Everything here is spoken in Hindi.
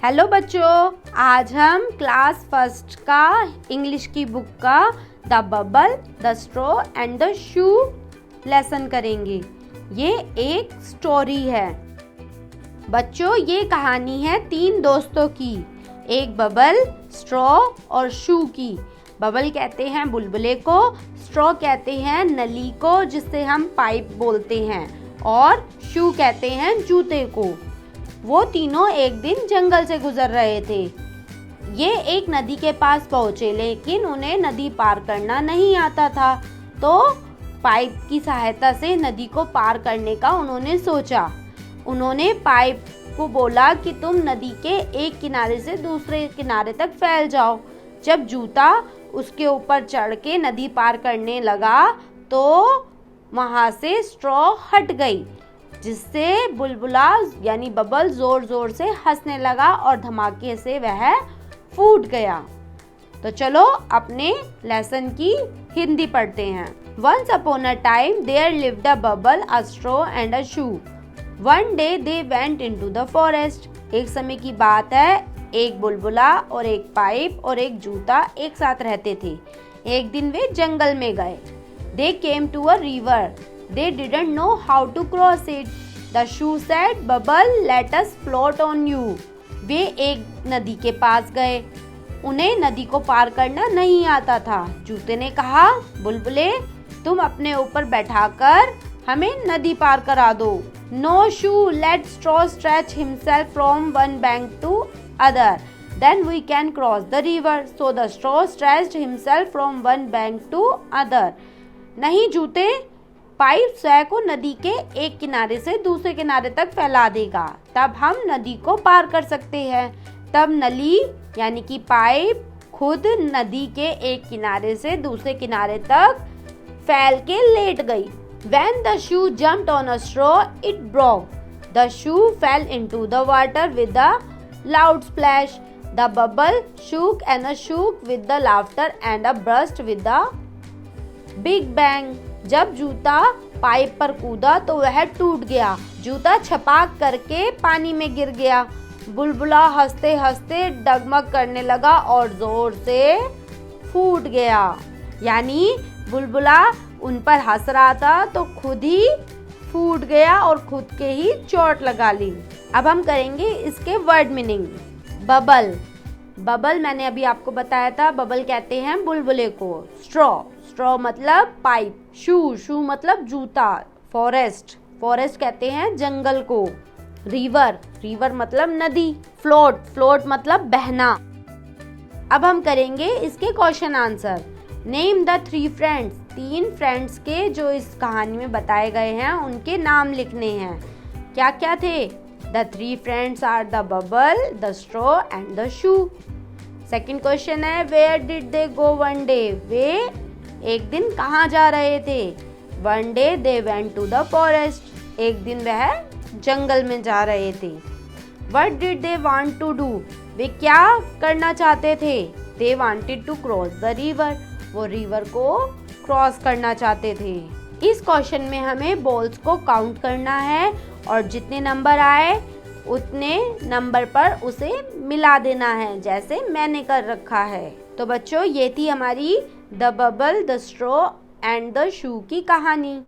हेलो बच्चों, आज हम क्लास फर्स्ट का इंग्लिश की बुक का the bubble, the straw and the shoe lesson करेंगे। ये एक स्टोरी है बच्चों। ये कहानी है 3 दोस्तों की, एक बबल, स्ट्रॉ और शू की। बबल कहते हैं बुलबुले को, स्ट्रॉ कहते हैं नली को जिससे हम पाइप बोलते हैं, और शू कहते हैं जूते को। वो तीनों एक दिन जंगल से गुजर रहे थे। ये एक नदी के पास पहुंचे, लेकिन उन्हें नदी पार करना नहीं आता था। तो पाइप की सहायता से नदी को पार करने का उन्होंने सोचा। उन्होंने पाइप को बोला कि तुम नदी के एक किनारे से दूसरे किनारे तक फैल जाओ। जब जूता उसके ऊपर चढ़ के नदी पार करने लगा तो वहां से स्ट्रॉ हट गई, जिससे बुलबुला यानी बबल जोर जोर से हंसने लगा और धमाके से वह फूट गया। तो चलो अपने लेसन की हिंदी पढ़ते हैं। Once upon a time there lived a bubble, a straw and a shoe. One day they went into the forest. एक समय की बात है, एक बुलबुला और एक पाइप और एक जूता एक साथ रहते थे। एक दिन वे जंगल में गए। They came to a river. They didn't know how to cross it. The shoe said, "Bubble, let us float on you." वे एक नदी के पास गए। उन्हें नदी को पार करना नहीं आता था। जूते ने कहा, बुलबुले, तुम अपने ऊपर बैठाकर हमें नदी पार करा दो। No shoe, let straw stretch himself from one bank to other. Then we can cross the river. So the straw stretched himself from one bank to other. नहीं जूते, पाइप स्वयं को नदी के एक किनारे से दूसरे किनारे तक फैला देगा, तब हम नदी को पार कर सकते हैं। तब नली यानी कि पाइप खुद नदी के एक किनारे से दूसरे किनारे तक फैल के लेट गई। When the shoe jumped on a straw, it broke. The shoe fell into the water with a loud splash. The bubble shook and shook with the laughter and burst with the big bang. जब जूता पाइप पर कूदा तो वह टूट गया। जूता छपाक करके पानी में गिर गया। बुलबुला हंसते हंसते डगमग करने लगा और जोर से फूट गया। यानी बुलबुला उन पर हंस रहा था तो खुद ही फूट गया और खुद के ही चोट लगा ली। अब हम करेंगे इसके वर्ड मीनिंग। बबल, बबल मैंने अभी आपको बताया था, बबल कहते हैं बुलबुले को। स्ट्रॉ, स्ट्रॉ मतलब पाइप। शू, शू मतलब जूता। फॉरेस्ट, फॉरेस्ट कहते हैं जंगल को। रिवर, रिवर मतलब नदी। फ्लोट, फ्लोट मतलब बहना। अब हम करेंगे इसके question answer. Name the 3 friends, 3 friends के जो इस कहानी में बताए गए हैं उनके नाम लिखने हैं। क्या क्या थे? The 3 friends are the bubble, the straw and the shoe. Second question है, Where did they go one day? वे एक दिन कहाँ जा रहे थे? One day they went to the forest. एक दिन वह जंगल में जा रहे थे। What did they want to do? वे क्या करना चाहते थे? They wanted to cross the river. वो रिवर को क्रॉस करना चाहते थे। इस क्वेश्चन में हमें बॉल्स को काउंट करना है और जितने नंबर आए उतने नंबर पर उसे मिला देना है, जैसे मैंने कर रखा है। तो बच्चों, ये थी हमारी the bubble, the straw and the shoe की कहानी।